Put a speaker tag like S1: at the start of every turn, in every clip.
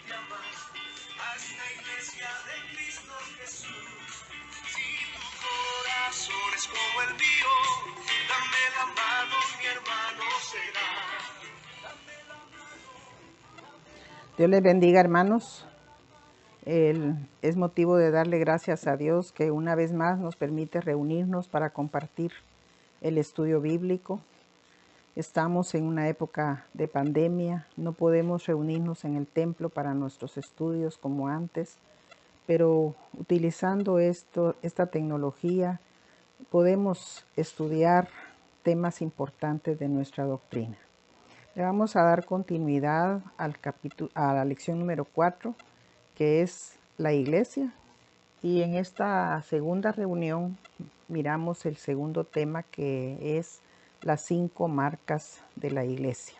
S1: te ama. Haz la iglesia de Cristo Jesús. Si tu corazón es como el mío, dame la mano, mi hermano será.
S2: Dios les bendiga, hermanos. Es motivo de darle gracias a Dios que una vez más nos permite reunirnos para compartir el estudio bíblico. Estamos en una época de pandemia, no podemos reunirnos en el templo para nuestros estudios como antes, pero utilizando esta tecnología podemos estudiar temas importantes de nuestra doctrina. Le vamos a dar continuidad a la lección número 4, que es la iglesia. Y en esta segunda reunión miramos el segundo tema, que es las 5 marcas de la iglesia.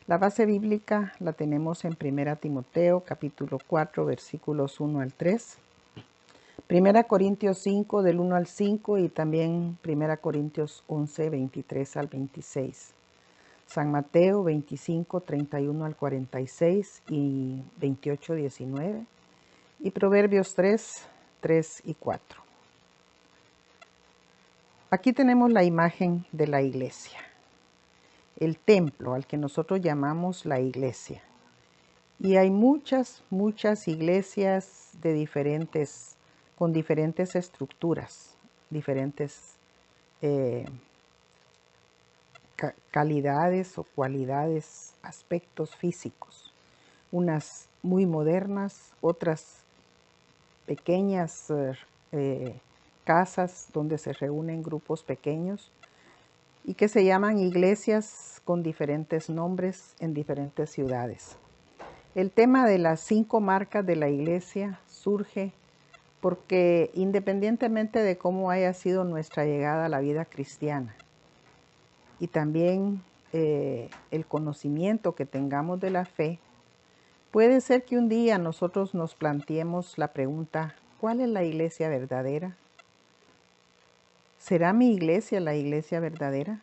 S2: La base bíblica la tenemos en 1 Timoteo, capítulo 4, versículos 1 al 3. 1 Corintios 5, del 1 al 5, y también 1 Corintios 11, 23 al 26. San Mateo 25, 31 al 46 y 28, 19. Y Proverbios 3, 3 y 4. Aquí tenemos la imagen de la iglesia, el templo al que nosotros llamamos la iglesia. Y hay muchas iglesias con diferentes estructuras, diferentes calidades o cualidades, aspectos físicos. Unas muy modernas, otras pequeñas casas donde se reúnen grupos pequeños y que se llaman iglesias con diferentes nombres en diferentes ciudades. El tema de las 5 marcas de la iglesia surge porque independientemente de cómo haya sido nuestra llegada a la vida cristiana y también el conocimiento que tengamos de la fe, puede ser que un día nosotros nos planteemos la pregunta: ¿cuál es la iglesia verdadera? ¿Será mi iglesia la iglesia verdadera?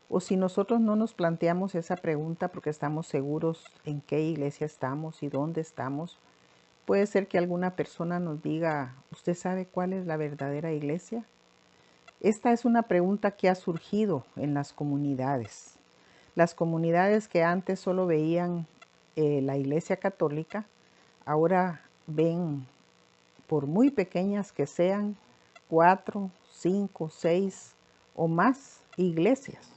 S2: O si nosotros no nos planteamos esa pregunta porque estamos seguros en qué iglesia estamos y dónde estamos, puede ser que alguna persona nos diga: ¿usted sabe cuál es la verdadera iglesia? Esta es una pregunta que ha surgido en las comunidades. Las comunidades que antes solo veían la iglesia católica, ahora ven, por muy pequeñas que sean, 4, 5, 6 o más iglesias.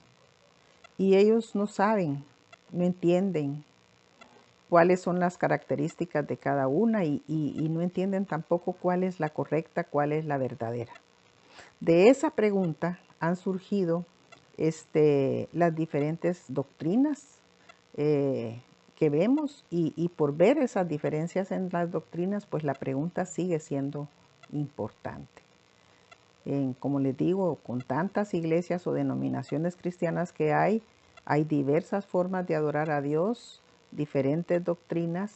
S2: Y ellos no saben, no entienden cuáles son las características de cada una y no entienden tampoco cuál es la correcta, cuál es la verdadera. De esa pregunta han surgido las diferentes doctrinas que vemos y por ver esas diferencias en las doctrinas, pues la pregunta sigue siendo importante. Como les digo, con tantas iglesias o denominaciones cristianas que hay diversas formas de adorar a Dios, diferentes doctrinas,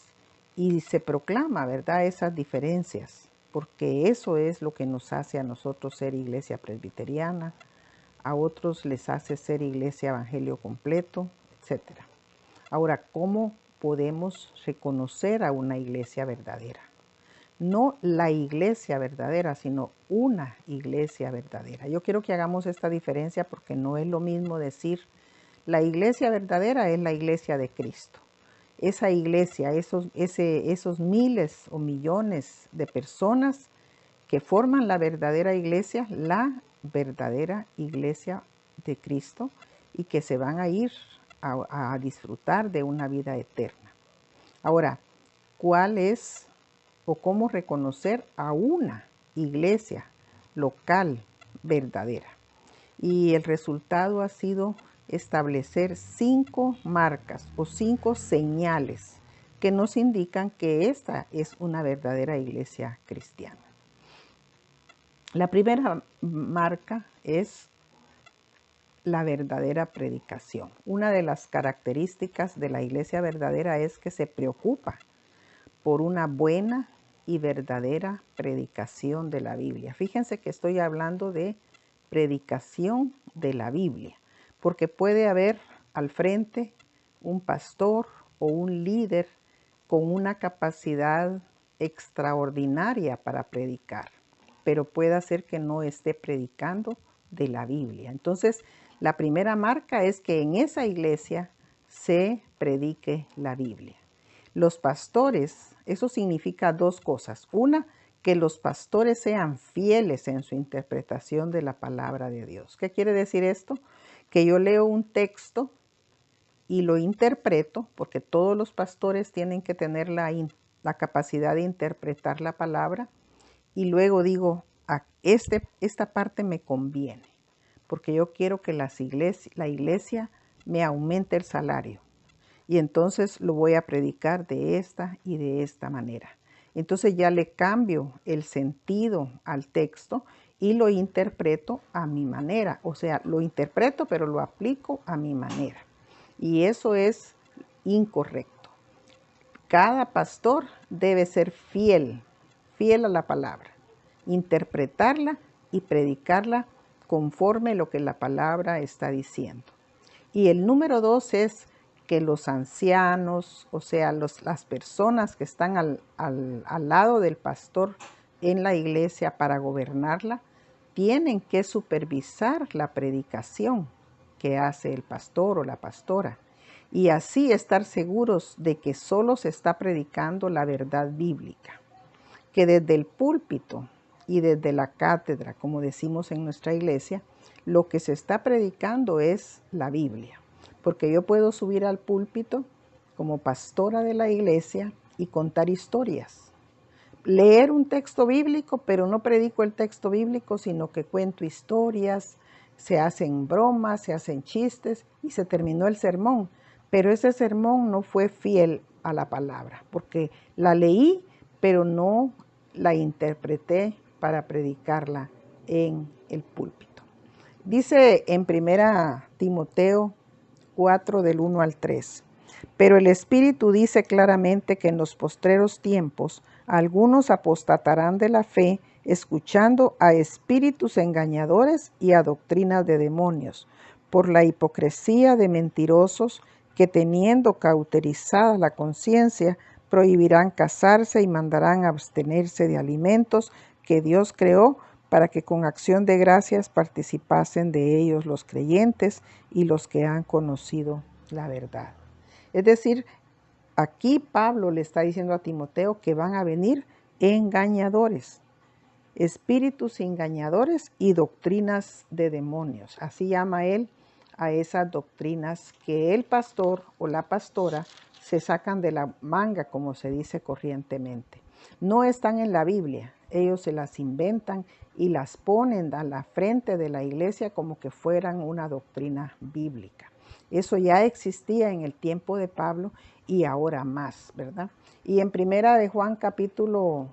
S2: y se proclama, ¿verdad?, esas diferencias, porque eso es lo que nos hace a nosotros ser iglesia presbiteriana, a otros les hace ser iglesia evangelio completo, etc. Ahora, ¿cómo podemos reconocer a una iglesia verdadera? No la iglesia verdadera, sino una iglesia verdadera. Yo quiero que hagamos esta diferencia porque no es lo mismo decir la iglesia verdadera es la iglesia de Cristo. Esa iglesia, esos miles o millones de personas que forman la verdadera iglesia de Cristo, y que se van a ir a disfrutar de una vida eterna. Ahora, ¿cuál es o cómo reconocer a una iglesia local verdadera? Y el resultado ha sido establecer 5 marcas o 5 señales que nos indican que esta es una verdadera iglesia cristiana. La primera marca es la verdadera predicación. Una de las características de la iglesia verdadera es que se preocupa por una buena y verdadera predicación de la Biblia. Fíjense que estoy hablando de predicación de la Biblia, porque puede haber al frente un pastor o un líder con una capacidad extraordinaria para predicar, pero puede ser que no esté predicando de la Biblia. Entonces, la primera marca es que en esa iglesia se predique la Biblia. Los pastores, eso significa dos cosas. Una, que los pastores sean fieles en su interpretación de la palabra de Dios. ¿Qué quiere decir esto? Que yo leo un texto y lo interpreto, porque todos los pastores tienen que tener la capacidad de interpretar la palabra, y luego digo, esta parte me conviene, porque yo quiero que la iglesia me aumente el salario, y entonces lo voy a predicar de esta y de esta manera. Entonces ya le cambio el sentido al texto y lo interpreto a mi manera. O sea, lo interpreto pero lo aplico a mi manera. Y eso es incorrecto. Cada pastor debe ser fiel a la palabra, interpretarla y predicarla conforme lo que la palabra está diciendo. Y el número 2 es que los ancianos, o sea, las personas que están al lado del pastor en la iglesia para gobernarla, tienen que supervisar la predicación que hace el pastor o la pastora, y así estar seguros de que solo se está predicando la verdad bíblica, que desde el púlpito y desde la cátedra, como decimos en nuestra iglesia, lo que se está predicando es la Biblia. Porque yo puedo subir al púlpito como pastora de la iglesia y contar historias. Leer un texto bíblico, pero no predico el texto bíblico, sino que cuento historias, se hacen bromas, se hacen chistes y se terminó el sermón. Pero ese sermón no fue fiel a la palabra, porque la leí, pero no la interpreté para predicarla en el púlpito. Dice en 1 Timoteo 4 del 1 al 3. Pero el Espíritu dice claramente que en los postreros tiempos algunos apostatarán de la fe, escuchando a espíritus engañadores y a doctrinas de demonios, por la hipocresía de mentirosos que, teniendo cauterizada la conciencia, prohibirán casarse y mandarán abstenerse de alimentos que Dios creó, para que con acción de gracias participasen de ellos los creyentes y los que han conocido la verdad. Es decir, aquí Pablo le está diciendo a Timoteo que van a venir engañadores, espíritus engañadores y doctrinas de demonios. Así llama él a esas doctrinas que el pastor o la pastora se sacan de la manga, como se dice corrientemente. No están en la Biblia, ellos se las inventan y las ponen a la frente de la iglesia como que fueran una doctrina bíblica. Eso ya existía en el tiempo de Pablo y ahora más, ¿verdad? Y en 1 de Juan capítulo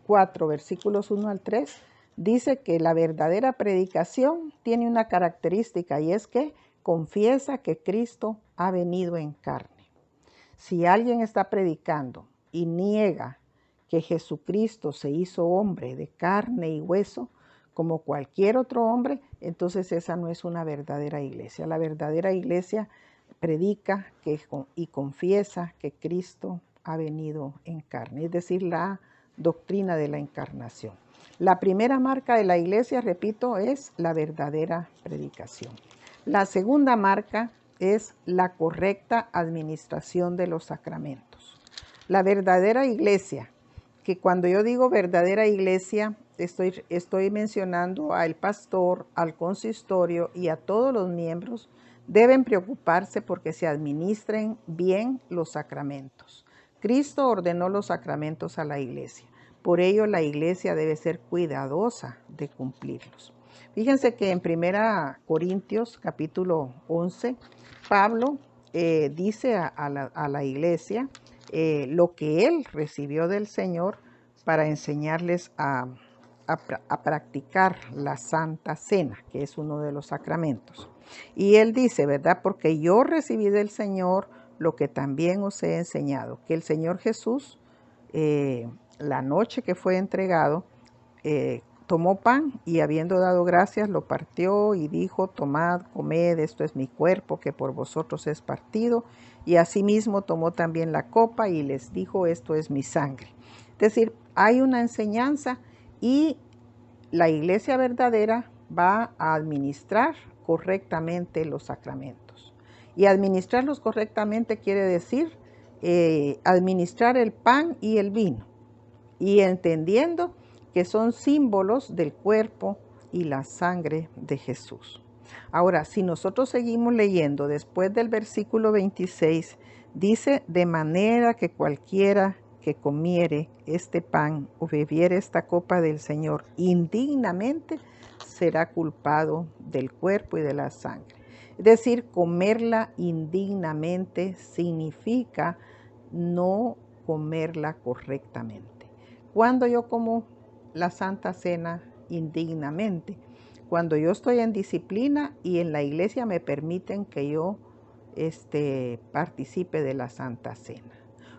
S2: 4, versículos 1 al 3, dice que la verdadera predicación tiene una característica, y es que confiesa que Cristo ha venido en carne. Si alguien está predicando y niega que Jesucristo se hizo hombre de carne y hueso, como cualquier otro hombre, entonces esa no es una verdadera iglesia. La verdadera iglesia predica y confiesa que Cristo ha venido en carne, es decir, la doctrina de la encarnación. La primera marca de la iglesia, repito, es la verdadera predicación. La segunda marca es la correcta administración de los sacramentos. La verdadera iglesia, que cuando yo digo verdadera iglesia, estoy mencionando al pastor, al consistorio y a todos los miembros, deben preocuparse porque se administren bien los sacramentos. Cristo ordenó los sacramentos a la iglesia. Por ello, la iglesia debe ser cuidadosa de cumplirlos. Fíjense que en 1 Corintios capítulo 11, Pablo dice a la iglesia lo que él recibió del Señor para enseñarles a practicar la Santa Cena, que es uno de los sacramentos. Y él dice, ¿verdad? Porque yo recibí del Señor lo que también os he enseñado, que el Señor Jesús, la noche que fue entregado, tomó pan y habiendo dado gracias lo partió y dijo: tomad, comed, esto es mi cuerpo que por vosotros es partido. Y asimismo tomó también la copa y les dijo: esto es mi sangre. Es decir, hay una enseñanza y la iglesia verdadera va a administrar correctamente los sacramentos. Y administrarlos correctamente quiere decir administrar el pan y el vino, y entendiendo que son símbolos del cuerpo y la sangre de Jesús. Ahora, si nosotros seguimos leyendo, después del versículo 26, dice: de manera que cualquiera que comiere este pan o bebiere esta copa del Señor indignamente, será culpado del cuerpo y de la sangre. Es decir, comerla indignamente significa no comerla correctamente. Cuando yo como la Santa Cena indignamente, cuando yo estoy en disciplina y en la iglesia me permiten que yo participe de la Santa Cena.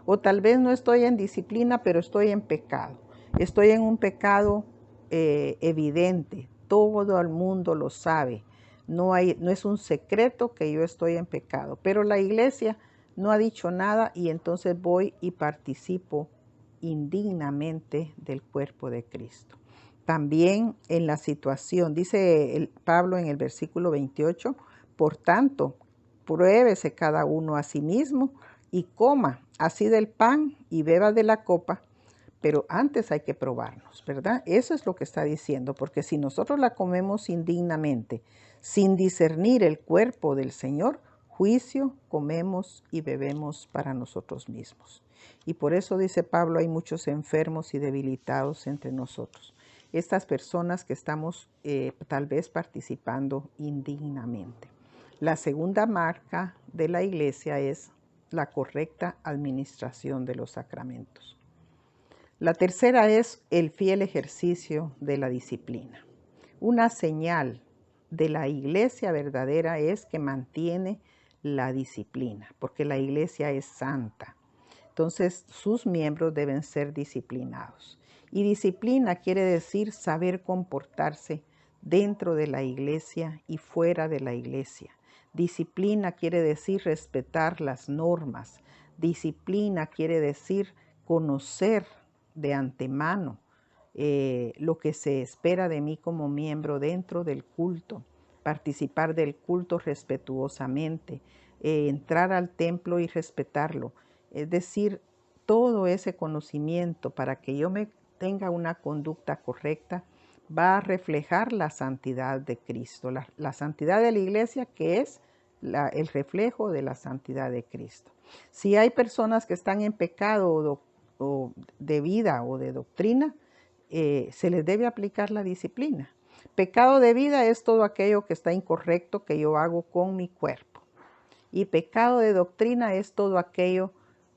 S2: O tal vez no estoy en disciplina, pero estoy en pecado. Estoy en un pecado evidente. Todo el mundo lo sabe. No es un secreto que yo estoy en pecado. Pero la iglesia no ha dicho nada y entonces voy y participo indignamente del cuerpo de Cristo. También en la situación, dice Pablo en el versículo 28, por tanto, pruébese cada uno a sí mismo y coma así del pan y beba de la copa, pero antes hay que probarnos, ¿verdad? Eso es lo que está diciendo, porque si nosotros la comemos indignamente, sin discernir el cuerpo del Señor, juicio comemos y bebemos para nosotros mismos. Y por eso dice Pablo, hay muchos enfermos y debilitados entre nosotros. Estas personas que estamos tal vez participando indignamente. La segunda marca de la iglesia es la correcta administración de los sacramentos. La tercera es el fiel ejercicio de la disciplina. Una señal de la iglesia verdadera es que mantiene la disciplina, porque la iglesia es santa. Entonces, sus miembros deben ser disciplinados. Y disciplina quiere decir saber comportarse dentro de la iglesia y fuera de la iglesia. Disciplina quiere decir respetar las normas. Disciplina quiere decir conocer de antemano lo que se espera de mí como miembro dentro del culto, participar del culto respetuosamente, entrar al templo y respetarlo. Es decir, todo ese conocimiento para que yo me tenga una conducta correcta va a reflejar la santidad de Cristo, la santidad de la iglesia, que es el reflejo de la santidad de Cristo. Si hay personas que están en pecado o de vida o de doctrina, se les debe aplicar la disciplina. Pecado de vida es todo aquello que está incorrecto que yo hago con mi cuerpo. Y pecado de doctrina es todo aquello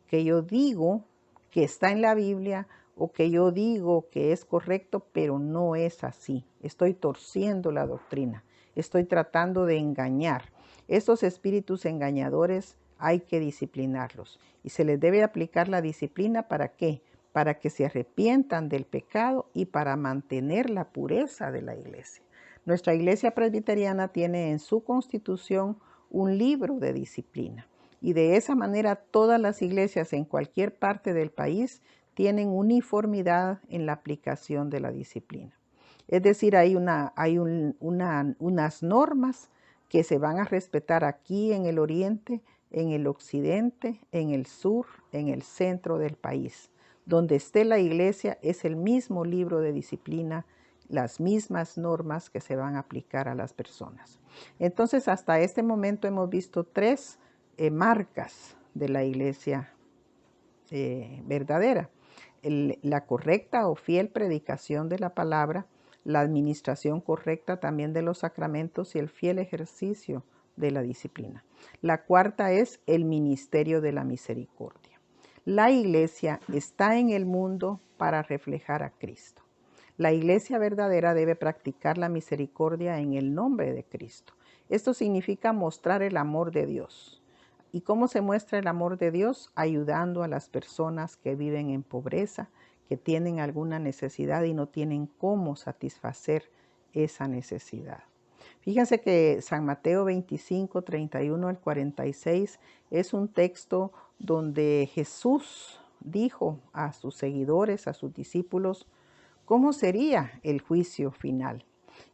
S2: que yo digo que está en la Biblia o que yo digo que es correcto, pero no es así. Estoy torciendo la doctrina. Estoy tratando de engañar. Estos espíritus engañadores hay que disciplinarlos. Y se les debe aplicar la disciplina ¿para qué? Para que se arrepientan del pecado y para mantener la pureza de la iglesia. Nuestra iglesia presbiteriana tiene en su constitución un libro de disciplina. Y de esa manera todas las iglesias en cualquier parte del país tienen uniformidad en la aplicación de la disciplina. Es decir, hay unas normas que se van a respetar aquí en el oriente, en el occidente, en el sur, en el centro del país. Donde esté la iglesia es el mismo libro de disciplina, las mismas normas que se van a aplicar a las personas. Entonces, hasta este momento hemos visto tres marcas de la iglesia verdadera. La correcta o fiel predicación de la palabra, la administración correcta también de los sacramentos y el fiel ejercicio de la disciplina. La cuarta es el ministerio de la misericordia. La iglesia está en el mundo para reflejar a Cristo. La iglesia verdadera debe practicar la misericordia en el nombre de Cristo. Esto significa mostrar el amor de Dios. ¿Y cómo se muestra el amor de Dios? Ayudando a las personas que viven en pobreza, que tienen alguna necesidad y no tienen cómo satisfacer esa necesidad. Fíjense que San Mateo 25, 31 al 46 es un texto donde Jesús dijo a sus seguidores, a sus discípulos, cómo sería el juicio final.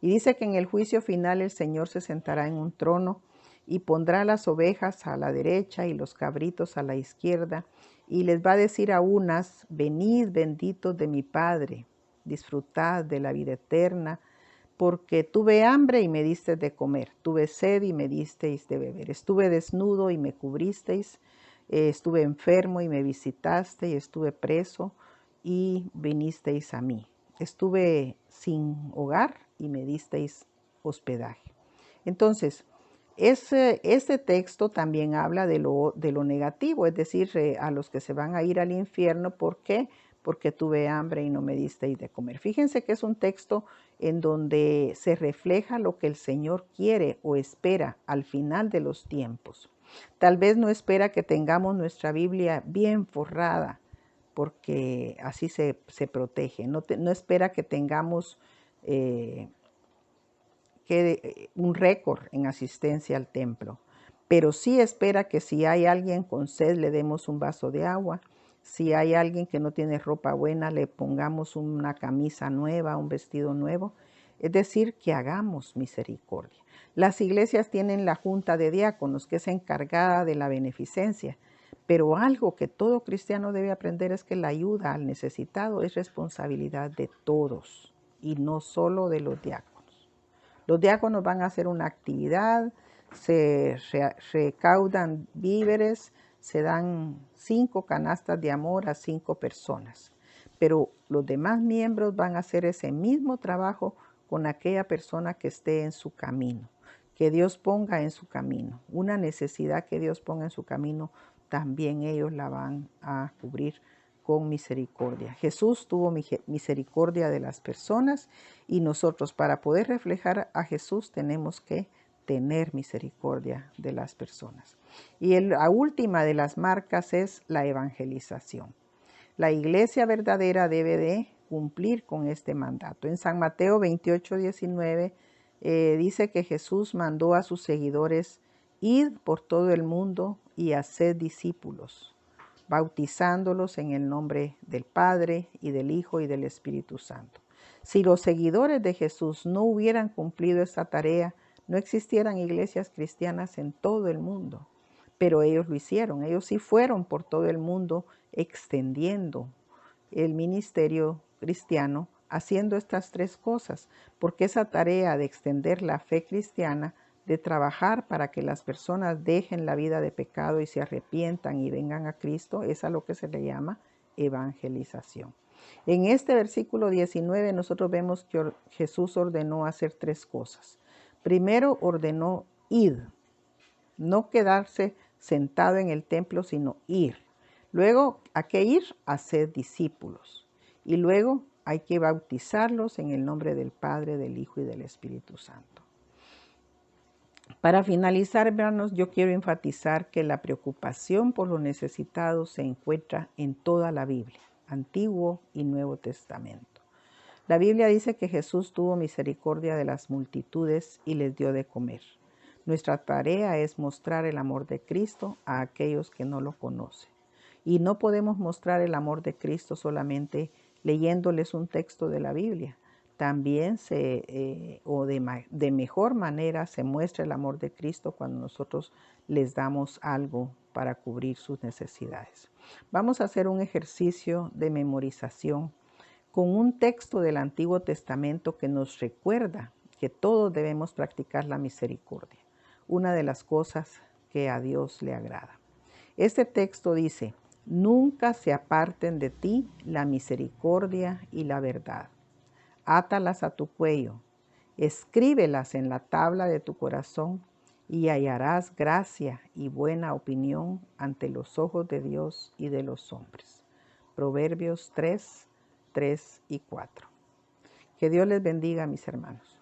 S2: Y dice que en el juicio final el Señor se sentará en un trono y pondrá las ovejas a la derecha y los cabritos a la izquierda, y les va a decir a unas, venid benditos de mi Padre, disfrutad de la vida eterna, porque tuve hambre y me disteis de comer, tuve sed y me disteis de beber, estuve desnudo y me cubristeis, estuve enfermo y me visitasteis, estuve preso y vinisteis a mí, estuve sin hogar y me disteis hospedaje. Entonces, este texto también habla de lo negativo, es decir, a los que se van a ir al infierno. ¿Por qué? Porque tuve hambre y no me disteis de comer. Fíjense que es un texto en donde se refleja lo que el Señor quiere o espera al final de los tiempos. Tal vez no espera que tengamos nuestra Biblia bien forrada, porque así se protege. No espera que tengamos un récord en asistencia al templo, pero sí espera que si hay alguien con sed le demos un vaso de agua, si hay alguien que no tiene ropa buena le pongamos una camisa nueva, un vestido nuevo, es decir, que hagamos misericordia. Las iglesias tienen la junta de diáconos que es encargada de la beneficencia, pero algo que todo cristiano debe aprender es que la ayuda al necesitado es responsabilidad de todos y no solo de los diáconos. Los diáconos van a hacer una actividad, se recaudan víveres, se dan 5 canastas de amor a 5 personas. Pero los demás miembros van a hacer ese mismo trabajo con aquella persona que esté en su camino, que Dios ponga en su camino. Una necesidad que Dios ponga en su camino, también ellos la van a cubrir con misericordia. Jesús tuvo misericordia de las personas y nosotros para poder reflejar a Jesús tenemos que tener misericordia de las personas. Y la última de las marcas es la evangelización. La iglesia verdadera debe de cumplir con este mandato. En San Mateo 28, 19 dice que Jesús mandó a sus seguidores, id por todo el mundo y haced discípulos, bautizándolos en el nombre del Padre y del Hijo y del Espíritu Santo. Si los seguidores de Jesús no hubieran cumplido esta tarea, no existieran iglesias cristianas en todo el mundo. Pero ellos lo hicieron, ellos sí fueron por todo el mundo extendiendo el ministerio cristiano, haciendo estas 3 cosas, porque esa tarea de extender la fe cristiana, de trabajar para que las personas dejen la vida de pecado y se arrepientan y vengan a Cristo, es a lo que se le llama evangelización. En este versículo 19 nosotros vemos que Jesús ordenó hacer 3 cosas. Primero ordenó id, no quedarse sentado en el templo, sino ir. Luego, ¿a qué ir? A ser discípulos. Y luego hay que bautizarlos en el nombre del Padre, del Hijo y del Espíritu Santo. Para finalizar, hermanos, yo quiero enfatizar que la preocupación por los necesitados se encuentra en toda la Biblia, Antiguo y Nuevo Testamento. La Biblia dice que Jesús tuvo misericordia de las multitudes y les dio de comer. Nuestra tarea es mostrar el amor de Cristo a aquellos que no lo conocen. Y no podemos mostrar el amor de Cristo solamente leyéndoles un texto de la Biblia. También de mejor manera se muestra el amor de Cristo cuando nosotros les damos algo para cubrir sus necesidades. Vamos a hacer un ejercicio de memorización con un texto del Antiguo Testamento que nos recuerda que todos debemos practicar la misericordia, una de las cosas que a Dios le agrada. Este texto dice, nunca se aparten de ti la misericordia y la verdad. Átalas a tu cuello, escríbelas en la tabla de tu corazón y hallarás gracia y buena opinión ante los ojos de Dios y de los hombres. Proverbios 3, 3 y 4. Que Dios les bendiga, mis hermanos.